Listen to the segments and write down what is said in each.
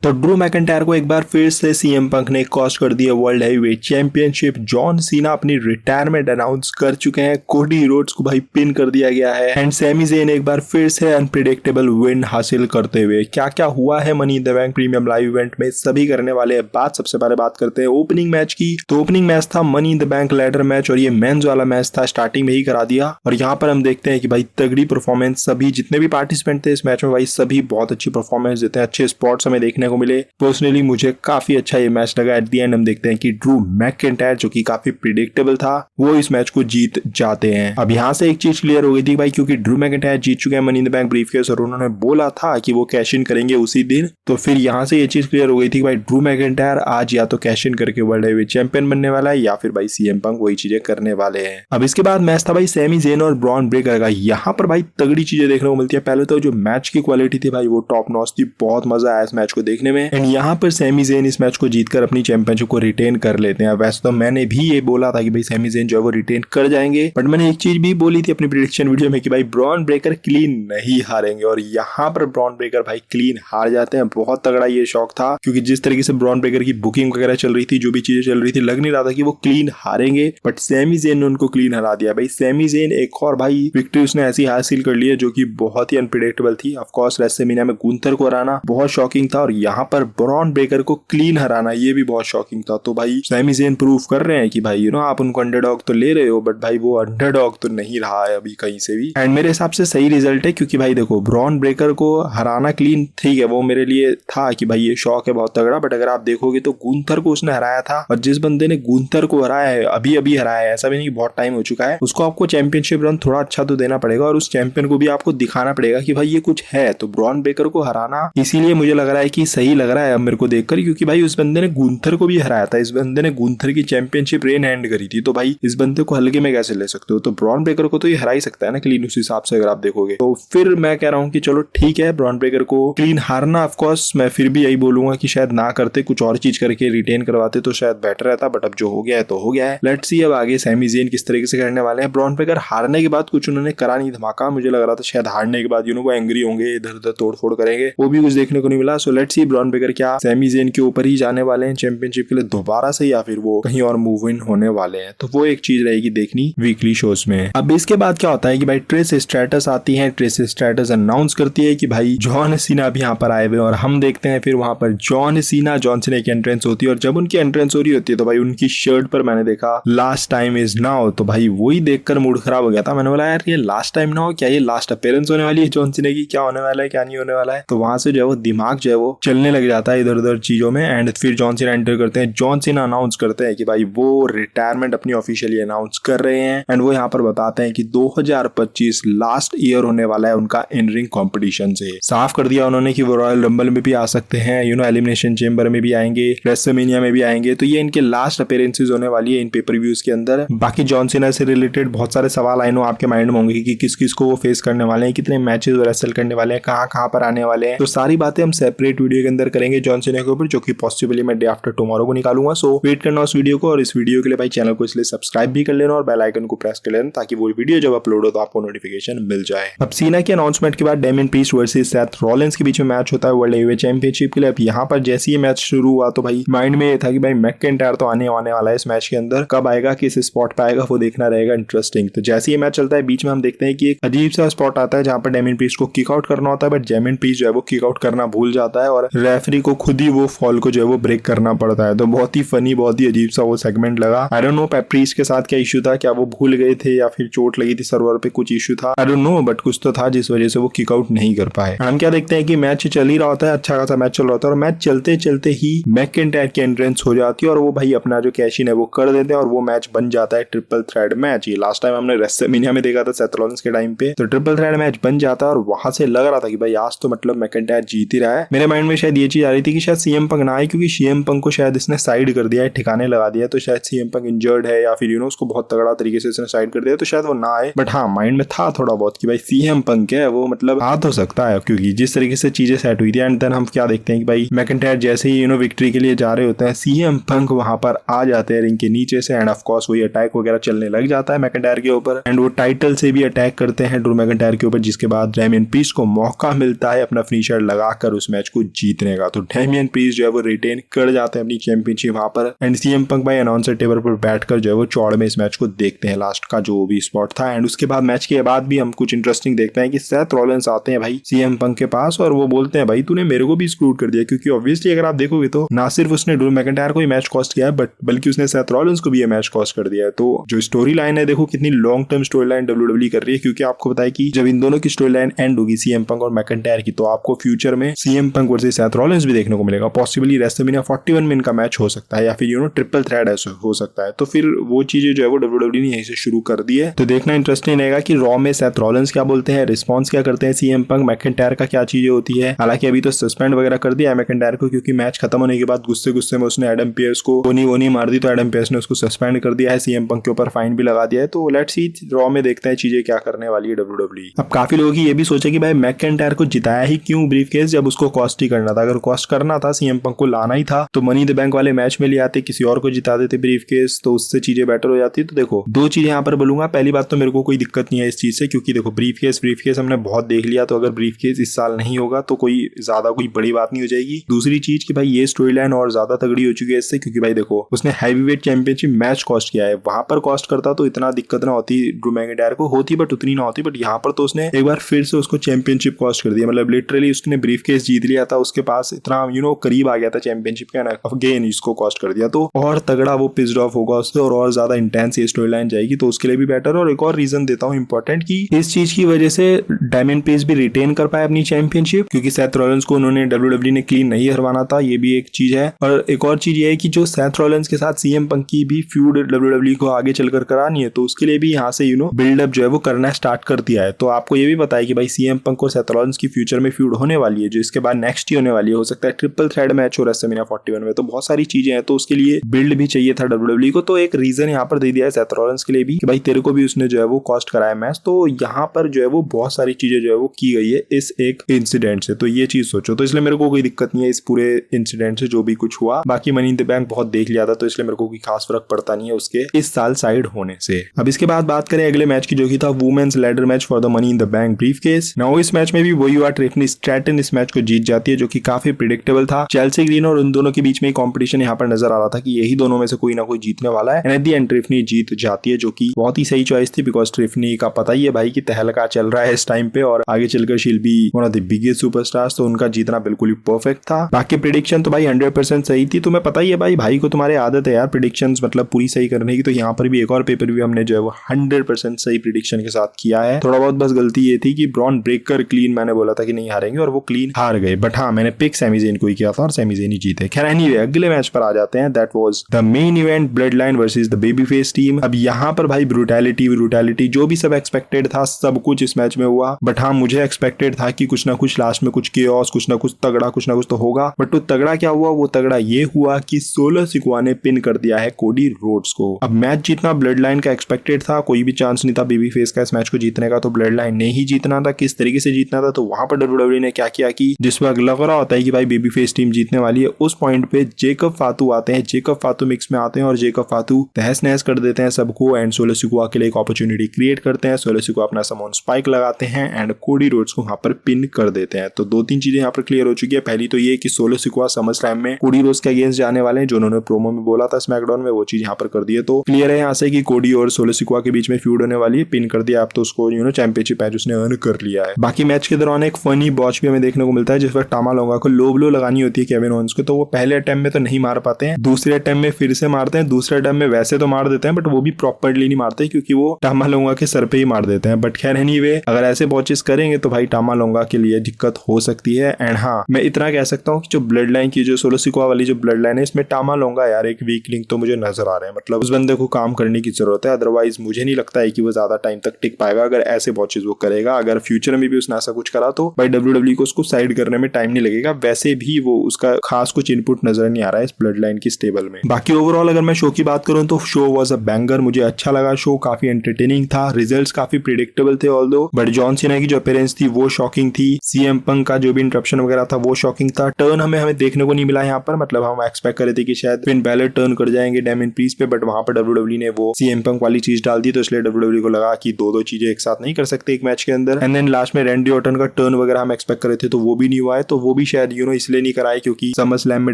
तो Drew McIntyre को एक बार फिर से सीएम पंक ने कॉस्ट कर दिया world heavyweight championship. John Cena अपनी रिटायरमेंट अनाउंस कर चुके हैं। कोडी रोड्स को भाई पिन कर दिया गया है एंड सैमी ज़ेन एक बार फिर से अनप्रिडिक्टेबल विन हासिल करते हुए। क्या क्या हुआ है money in the bank premium live event में सभी करने वाले हैं बात। सबसे पहले बात करते हैं ओपनिंग मैच की। तो ओपनिंग मैच था money in the bank ladder match और ये मेंस वाला मैच था, स्टार्टिंग में ही करा दिया। और यहाँ पर हम देखते हैं कि भाई तगड़ी परफॉर्मेंस, सभी जितने भी पार्टिसिपेंट थे इस मैच में भाई सभी बहुत अच्छी परफॉर्मेंस देते हैं, अच्छे स्पॉट्स हमें देखने को मिले। पर्सनली मुझे काफी अच्छा ये मैच लगा। एट द एंड हम देखते हैं कि ड्रू मैकिंटायर जो कि काफी प्रिडिक्टेबल था वो इस मैच को जीत जाते हैं। अब यहाँ से एक चीज क्लियर हो गई थी भाई, क्योंकि ड्रू मैकिंटायर जीत चुके हैं money in the bank briefcase और उन्होंने बोला था कि वो कैश इन करेंगे उसी दिन। तो फिर यहाँ से ये चीज क्लियर हो गई थी भाई ड्रू मैकिंटायर आज या तो कैश इन करके वर्ल्ड हैवीवेट चैंपियन बनने वाला है या फिर भाई सीएम पंक वही चीजें करने वाले हैं। अब इसके बाद मैच था भाई सैमी ज़ेन और ब्रॉन ब्रेकर का। यहाँ पर भाई तगड़ी चीजें देखने को मिलती है। पहले तो जो मैच की क्वालिटी थी भाई वो टॉप नॉच थी, बहुत मजा आया इस मैच को देखने में। एंड यहाँ पर सैमी ज़ेन इस मैच को जीतकर अपनी चैंपियनशिप को रिटेन कर लेते हैं। वैसे तो मैंने भी ये बोला था कि भाई सैमी ज़ेन जो है वो रिटेन कर जाएंगे, बट मैंने एक चीज भी बोली थी अपनी प्रेडिक्शन वीडियो में कि भाई ब्रॉन ब्रेकर क्लीन नहीं हारेंगे और यहाँ पर ब्रॉन ब्रेकर भाई क्लीन हार जाते हैं। बहुत तगड़ा ये शौक था क्योंकि जिस तरीके से ब्रॉन ब्रेकर की बुकिंग वगैरह चल रही थी, जो भी चीजें चल रही थी, लग नहीं रहा था कि वो क्लीन हारेंगे, बट सैमी ज़ेन ने उनको क्लीन हरा दिया। भाई सैमी ज़ेन एक और भाई विक्ट्री उसने ऐसी हासिल कर ली है जो कि बहुत ही अनप्रिडिक्टेबल थी। ऑफ कोर्स रेसलमेनिया में गुंथर को हराना बहुत शॉकिंग था और यहाँ पर ब्रॉन ब्रेकर को क्लीन हराना ये भी बहुत शॉकिंग था। तो भाई सैमी ज़ेन प्रूव कर रहे हैं कि भाई आप उनको अंडरडॉग तो ले रहे हो बट भाई वो अंडरडॉग तो नहीं रहा है अभी कहीं से भी। एंड मेरे हिसाब से सही रिजल्ट है क्योंकि भाई देखो ब्रॉन ब्रेकर को हराना क्लीन ठीक है, वो मेरे लिए था कि भाई ये शौक है बहुत तगड़ा, बट अगर आप देखोगे तो गुंथर को उसने हराया था और जिस बंदे ने गुंथर को हराया है अभी अभी हराया है, ऐसा भी नहीं बहुत टाइम हो चुका है, उसको आपको चैंपियनशिप रन थोड़ा अच्छा तो देना पड़ेगा और उस चैंपियन को भी आपको दिखाना पड़ेगा कि भाई ये कुछ है। तो ब्रॉन ब्रेकर को हराना इसीलिए मुझे लग रहा है कि सही लग रहा है अब मेरे को देखकर, क्योंकि भाई उस बंदे ने गुंथर को भी हराया था, इस बंदे ने गुंथर की चैंपियनशिप रेन हैंड करी थी, तो भाई इस बंदे को हल्के में कैसे ले सकते हो। तो ब्रॉन ब्रेकर को तो ये हरा ही सकता है ना क्लीन उस हिसाब से अगर आप देखोगे। तो फिर मैं कह रहा हूँ कि चलो ठीक है ब्रॉन ब्रेकर को क्लीन हारना, ऑफ कोर्स मैं फिर भी यही बोलूंगा कि शायद ना करते, कुछ और चीज करके रिटेन करवाते तो शायद बेटर रहता, बट अब जो हो गया है तो हो गया है। लेट्स सी अब आगे सैमी ज़ेन किस तरीके से करने वाले हैं। ब्रॉन ब्रेकर हारने के बाद कुछ उन्होंने करा नहीं धमाका, मुझे लग रहा था शायद हारने के बाद वो एंग्री होंगे, इधर उधर तोड़ फोड़ करेंगे, वो भी कुछ देखने को नहीं मिला। So let's see Bron Breakker क्या सैमी ज़ेन के ऊपर ही जाने वाले हैं चैंपियनशिप के लिए दोबारा से या फिर वो कहीं और मूव इन होने वाले हैं, तो वो एक चीज रहेगी देखनी वीकली शोज में। अब इसके बाद क्या होता है कि भाई ट्रेस स्ट्रैटस आती है, ट्रेस स्ट्रैटस अनाउंस करती है कि भाई जॉन सीना भी यहाँ पर आए हुए और हम देखते हैं फिर वहां पर जॉन सीना की एंट्रेंस होती है और जब उनकी एंट्रेंस हो रही होती है तो भाई उनकी शर्ट पर मैंने देखा लास्ट टाइम इज नाउ, तो भाई वही देखकर मूड खराब हो गया था। मैंने बोला यार ये लास्ट टाइम ना हो, क्या ये लास्ट अपीयरेंस होने वाली है जॉन सीना की, क्या होने वाला है क्या नहीं होने वाला है। तो वहां से जो है वो दिमाग जो है वो चलने लग जाता है इधर उधर चीजों में। एंड फिर जॉन सीना एंटर करते हैं, जॉन सीना अनाउंस करते हैं कि भाई वो रिटायरमेंट अपनी ऑफिशियली अनाउंस कर रहे हैं एंड वो यहाँ पर बताते हैं कि 2025 लास्ट ईयर होने वाला है उनका इन रिंग कॉम्पिटिशन से। साफ कर दिया उन्होंने कि वो रॉयल रंबल में भी आ सकते हैं, एलिमिनेशन चेंबर में भी आएंगे, रेसलमेनिया में भी आएंगे, तो ये इनके लास्ट अपीयरेंसेस होने वाली है इन पेपर व्यूज के अंदर। बाकी जॉन सीना से रिलेटेड बहुत सारे सवाल आई नो आपके माइंड में होंगे कि किस किस को वो फेस करने वाले हैं, कितने मैचेस रेसल करने वाले हैं, कहाँ कहाँ पर आने वाले हैं, तो सारी बातें हम सेपरेट वीडियो के अंदर करेंगे जॉन सीना के ऊपर, जो कि पॉसिबली मैं डे आफ्टर टुमारो को निकालूंगा। सो वेट करना उस वीडियो को, और इस वीडियो के लिए भाई चैनल को इसलिए सब्सक्राइब भी कर लेना और बेल आइकन को प्रेस कर लेना ताकि वो वीडियो जब अपलोड हो तो आपको नोटिफिकेशन मिल जाए। अब सीना के अनाउंसमेंट के बाद Damien priest versus Seth Rollins के बीच में मैच होता है वर्ल्ड हैवीवेट चैंपियनशिप के लिए। अब यहाँ पर जैसे ही मैच शुरू हुआ तो भाई माइंड में ये था कि भाई मैकिंटायर तो आने वाला है इस मैच के अंदर, कब आएगा किस स्पॉट पे आएगा वो देखना रहेगा इंटरेस्टिंग। तो जैसे ही मैच चलता है बीच में हम देखते हैं कि एक अजीब सा स्पॉट आता है जहाँ पर डेमियन प्रीस्ट को किक आउट करना होता है, बट डेमियन प्रीस्ट जो है वो किक आउट करना भूल जाता है और रेफरी को खुद ही वो फॉल को जो है वो ब्रेक करना पड़ता है। तो बहुत ही फनी, बहुत ही अजीब सा वो सेगमेंट लगा। आई डोंट नो प्रीस्ट के साथ क्या इश्यू था, क्या वो भूल गए थे या फिर चोट लगी थी सर्वर पे, कुछ इश्यू था, आई डोंट नो, बट कुछ तो था जिस वजह से वो किक आउट नहीं कर पाए। हम क्या देखते हैं कि मैच चल ही रहा होता है, अच्छा खासा मैच चल रहा होता है और मैच चलते चलते ही मैकिंटायर की एंट्रेंस हो जाती है और वो भाई अपना जो कैश इन है वो कर देते हैं और वो मैच बन जाता है ट्रिपल थ्रेड मैच। ये लास्ट टाइम हमने रेसलमेनिया में देखा था सेथ रॉलिंस के टाइम पे, तो ट्रिपल थ्रेड मैच बन जाता है और वहां से लग रहा था कि भाई आज तो मतलब मैकिंटायर जीत ही रहा है। मेरे माइंड में शायद ये चीज आ रही थी कि शायद सीएम पंक ना आए, क्योंकि सीएम पंक को शायद इसने साइड कर दिया है, ठिकाने लगा दिया है, तो शायद सीएम पंक इंजर्ड है या फिर उसको बहुत तगड़ा तरीके से इसने साइड कर दिया, तो शायद वो ना आए। बट हाँ माइंड में था थोड़ा बहुत कि भाई सीएम पंक है वो मतलब आ तो सकता है, क्योंकि जिस तरीके से चीजें सेट हुई थी। एंड देन हम क्या देखते हैं कि भाई मैकिंटायर जैसे ही विक्ट्री के लिए जा रहे होते हैं, सीएम पंक वहां पर आ जाते हैं रिंग के नीचे से एंड ऑफ कोर्स वही अटैक वगैरह चलने लग जाता है मैकिंटायर के ऊपर एंड वो टाइटल से भी अटैक करते हैं ड्रू मैकिंटायर के ऊपर, जिसके बाद डेमियन प्रीस्ट को मौका मिलता है अपना फिनिशर लगाकर उस मैच को जीत जीतने का। तो डेमियन प्रीस्ट जो है वो रिटेन कर जाते हैं अपनी चैंपियनशिप वहां पर। एंड सीएम पंक भाई अनाउंसर टेबल पर बैठकर जो है वो चौड़ में इस मैच को देखते हैं, लास्ट का जो भी स्पॉट था। एंड उसके बाद मैच के बाद भी हम कुछ इंटरेस्टिंग देखते हैं कि सेथ रॉलिंस आते हैं भाई सीएम पंक के पास और वो बोलते हैं भाई तूने मेरे को भी एक्सक्लूड कर दिया, क्योंकि ऑब्वियसली अगर आप देखोगे तो ना सिर्फ उसने ड्रू मैकिंटायर को ही मैच कॉस्ट किया है बट बल्कि उसने सेथ रॉलिंस को भी ये मैच कॉस्ट कर दिया है। तो जो स्टोरी लाइन है देखो कितनी long term story line WW कर रही है, क्योंकि आपको पता है कि जब इन दोनों की स्टोरी लाइन एंड होगी सीएम पंक और मैकिंटायर की, तो आपको फ्यूचर में CM Punk versus Seth Rollins भी देखने को मिलेगा। पॉसिबली रेसलमेनिया 41 में इनका मैच हो सकता है या फिर ट्रिपल थ्रेट हो सकता है। तो फिर वो चीजें जो है वो डब्ल्यूडब्ल्यू ने यहीं से शुरू कर दी है। तो देखना इंटरेस्टिंग रहेगा कि रॉ में सेथ रॉलिंस क्या बोलते हैं, रिस्पॉन्स क्या करते हैं सीएम पंक, मैकिंटायर का क्या चीजें होती है। हालांकि अभी तो सस्पेंड वगैरह कर दिया है मैकिंटायर को, क्योंकि मैच खत्म होने के बाद गुस्से में उसने एडम पियर्स को गोनी मार दी, तो एडम पियर्स ने उसको सस्पेंड कर दिया है, सीएम पंक के ऊपर फाइन भी लगा दिया है। तो लेट्स सी रॉ में देखते हैं चीजें क्या करने वाली है डब्ल्यूडब्ल्यू। अब काफी लोगों की ये भी सोचे कि भाई मैकिंटायर को जिताया ही क्यों ब्रीफकेस, जब उसको कॉस्ट ही करना था। अगर कॉस्ट करना था सीएम पंक को लाना ही था तो मनी इन द बैंक वाले मैच में ले आते, किसी और को जिता देते ब्रीफकेस, तो उससे चीजें बेटर हो जाती। तो देखो दो चीजें यहाँ पर बोलूंगा। पहली बात तो मेरे को कोई दिक्कत नहीं है इस चीज से, क्योंकि देखो ब्रीफकेस हमने बहुत देख लिया, तो अगर ब्रीफकेस इस साल नहीं होगा तो कोई ज्यादा कोई बड़ी बात नहीं हो जाएगी। दूसरी चीज कि भाई ये स्टोरी लाइन और ज्यादा तगड़ी हो चुकी है इससे, क्योंकि भाई देखो उसने हैवीवेट चैंपियनशिप मैच कॉस्ट किया है, वहां पर कॉस्ट करता तो इतना दिक्कत ना होती ड्रू मैकिंटायर को, होती बट उतनी ना होती, बट यहाँ पर तो उसने एक बार फिर से उसको चैंपियनशिप कॉस्ट कर दिया। मतलब लिटरली उसने ब्रीफकेस जीत लिया था, उसके पास इतना करीब आ गया था चैंपियनशिप का, अगेन इसको कॉस्ट कर दिया, तो और तगड़ा वो पिस्ड ऑफ होगा उससे और ज्यादा इंटेंस ये स्टोरी लाइन जाएगी, तो उसके लिए भी बेटर। और एक और रीजन देता हूँ इंपॉर्टेंट कि इस चीज की वजह से डेमियन प्रीस्ट भी रिटेन कर पाए अपनी चैंपियनशिप, क्योंकि सेथ रॉलिंस को उन्होंने डब्ल्यूडब्ल्यू ने क्लीन नहीं हरवाना था, ये भी एक चीज है। और एक और चीज ये है कि जो सेथ रॉलिंस के साथ सीएम पंक की भी फ्यूड डब्ल्यूडब्ल्यू को आगे चलकर करानी है, तो उसके लिए भी यहाँ से बिल्डअप जो है वो करना स्टार्ट कर दिया है। तो आपको ये भी पता है कि भाई सीएम पंक और सेथ रॉलिंस की फ्यूचर में फ्यूड होने वाली है, जो इसके बाद नेक्स्ट ही होने वाली है। हो सकता है ट्रिपल थ्रेड मैच हो रेसलमेनिया 41 में, तो बहुत सारी चीजें हैं, तो उसके लिए बिल्ड भी चाहिए था डब्ल्यूडब्ल्यू को। तो एक रीजन यहाँ पर दे दिया है सेथ रॉलिंस के लिए भी कि भाई तेरे को भी उसने जो है वो कॉस्ट कराया मैच। तो यहाँ पर जो है वो बहुत सारी चीजें जो है वो की गई है इस एक इंसिडेंट से, तो ये चीज सोचो। तो इसलिए मेरे को कोई दिक्कत नहीं है इस पूरे इंसिडेंट से जो भी कुछ हुआ। बाकी मनी इन द बैंक बहुत देख लिया था, तो इसलिए मेरे को कोई खास फर्क पड़ता नहीं है उसके इस साल साइड होने से। अब इसके बाद बात करें अगले मैच की, जो कि था women's ladder match for the money in the bank briefcase. Now इस मैच में भी वही हुआ, ट्रिफनी स्ट्रैटन इस मैच को जीत जाती है, जो कि काफी प्रिडिक्टेबल था। चेल्सी ग्रीन और उन दोनों के बीच में कंपटीशन यहाँ पर नजर आ रहा था कि यही दोनों में से कोई ना कोई जीतने वाला है। एंड एट द एंड ट्रिफनी जीत जाती है, जो कि बहुत ही सही चॉइस थी, बिकॉज ट्रिफनी का पता ही है भाई कि तहलका चल रहा है इस टाइम पे, और आगे चलकर she'll be one of the biggest superstars, तो उनका जीतना बिल्कुल ही परफेक्ट था। बाकी प्रिडिक्शन तो भाई 100% सही थी। तुम्हें पता ही है भाई को तुम्हारी आदत है यार प्रिडिक्शंस मतलब पूरी सही करने की, तो यहाँ पर भी एक और पेपर भी हमने जो है वो 100% सही प्रिडिक्शन के साथ किया है। थोड़ा बहुत बस गलती ये थी कि ब्रॉन ब्रेकर क्लीन मैंने बोला था कि नहीं हारेंगे, और वो क्लीन हार गए, बट हाँ मैंने पिक सैमी ज़ेन को ही किया था और सैमी ज़ेन ही जीते। खैर एनीवे अगले मैच पर आ जाते हैं, that was the main event, blood line versus the baby face team. अब यहाँ पर भाई ब्रूटैलिटी जो भी सब एक्सपेक्टेड था सब कुछ इस मैच में हुआ, बट हाँ मुझे एक्सपेक्टेड था कि कुछ ना कुछ लास्ट में कुछ केओस, कुछ ना कुछ तगड़ा, कुछ ना कुछ तो होगा। बट तो तगड़ा क्या हुआ, वो तगड़ा ये हुआ कि सोलो सिकुआ ने पिन कर दिया है कोडी रोड्स को। अब मैच जीतना ब्लड लाइन का एक्सपेक्टेड था, कोई भी चांस नहीं था बेबी फेस का इस मैच को जीतने का, तो ब्लड लाइन ने ही जीतना था। किस तरीके से जीतना था, तो वहां पर डब्ल्यूडब्ल्यू ने क्या किया कि जिस वक्त लग रहा होता है कि भाई बेबी फेस टीम जीतने वाली है, उस पॉइंट पे जेकब फातू आते हैं, जेकब फातू मिक्स में आते हैं और जेकब फातू तहस नहस कर देते हैं सबको, एंड सोलो सिकुआ के लिए एक अपॉर्चुनिटी क्रिएट करते हैं। सोलो सिकुआ अपना समोन स्पाइक लगाते हैं एंड कोडी रोड्स को वहां पर पिन कर देते हैं। तो दो तीन चीजें यहाँ पर क्लियर हो चुकी है। पहली तो ये कि सोलो सिकुआ समर स्लैम में कोडी रोड्स के अगेंस्ट जाने वाले हैं, जो उन्होंने प्रोमो में बोला था स्मैकडाउन में, वो चीज यहाँ पर कर दी है। तो क्लियर है यहाँ से कि कोडी और सोलो सिकुआ के बीच में फ्यूड होने वाली है, पिन कर दिया। आप तो उसको चैंपियनशिप मैच उसने अर्न कर लिया है। बाकी मैच के दौरान एक फनी बॉच भी हमें देखने को मिलता है, जिस वक्त टामा लोंगा को लो ब्लो लगानी होती है केविन ओवेंस को, तो वो पहले अटेम्प्ट में तो नहीं मार पाते हैं, दूसरे अटेम्प्ट में फिर से मारते हैं, दूसरे अटेम्प्ट में वैसे तो मार देते हैं बट वो भी प्रॉपर्ली नहीं मारते क्योंकि वो टामा लोंगा के सर पे ही मार देते हैं। बट खैर एनीवे अगर ऐसे बॉचेस करेंगे तो भाई टामा लोंगा के लिए दिक्कत हो सकती है। एंड हाँ मैं इतना कह सकता हूँ कि जो ब्लड लाइन की जो सोलो सिकुआ वाली जो ब्लड लाइन है, इसमें टामा लोंगा यार एक वीक लिंक तो मुझे नजर आ रहे हैं। मतलब उस बंदे को काम करने की जरूरत है, अदरवाइज मुझे नहीं लगता है कि वो ज्यादा टाइम तक टिक पाएगा अगर ऐसे बॉचेस वो करेगा। अगर फ्यूचर में भी उसने ऐसा कुछ करा तो भाई डब्ल्यूडब्ल्यू को उसको साइड करने में टाइम नहीं लगेगा। वैसे भी वो उसका खास कुछ इनपुट नजर नहीं आ रहा है इस ब्लड लाइन की स्टेबल में। बाकी ओवरऑल अगर मैं शो की बात करूं तो शो वाज अ बैंगर, मुझे अच्छा लगा, शो काफी एंटरटेनिंग था, रिजल्ट्स काफी प्रिडिक्टेबल थे ऑल्दो, बट जॉन सीना की जो अपीयरेंस थी वो शॉकिंग थी, सीएम पंक का जो भी इंटरप्शन वगैरह था वो शॉकिंग था। टर्न हमें देखने को नहीं मिला यहाँ पर, मतलब हम एक्सपेक्ट कर रहे थे कि शायद फिन बैलर टर्न कर जाएंगे डेमियन प्रीस्ट पे, बट वहां पर डब्ल्यूडब्ल्यू ने वो सीएम पंक वाली चीज डाल दी, तो इसलिए डब्ल्यूडब्ल्यू को लगा कि दो चीजें एक साथ नहीं कर सकते एक मैच के अंदर। एंड देन लास्ट में रैंडी ऑर्टन का टर्न वगैरह हम एक्सपेक्ट कर रहे थे तो वो भी नहीं हुआ है, तो वो भी शायद इसलिए नहीं कराए क्योंकि समर स्लैम में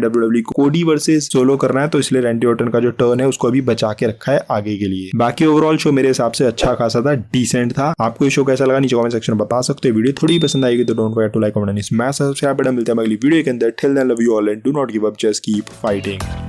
WWE को कोडी वर्सेस सोलो करना है, तो इसलिए रैंडी ऑर्टन का जो टर्न है उसको अभी बचा के रखा है आगे के लिए। बाकी ओवरऑल शो मेरे हिसाब से अच्छा खासा था, डिसेंट था। आपको ये शो कैसा लगा नीचे कमेंट सेक्शन में बता सकते हो। वीडियो थोड़ी पसंद आएगी तो don't forget to like, comment and smash subscribe button. मिलते हैं अगली वीडियो के अंदर। Till then love you all and do not give up, just keep fighting.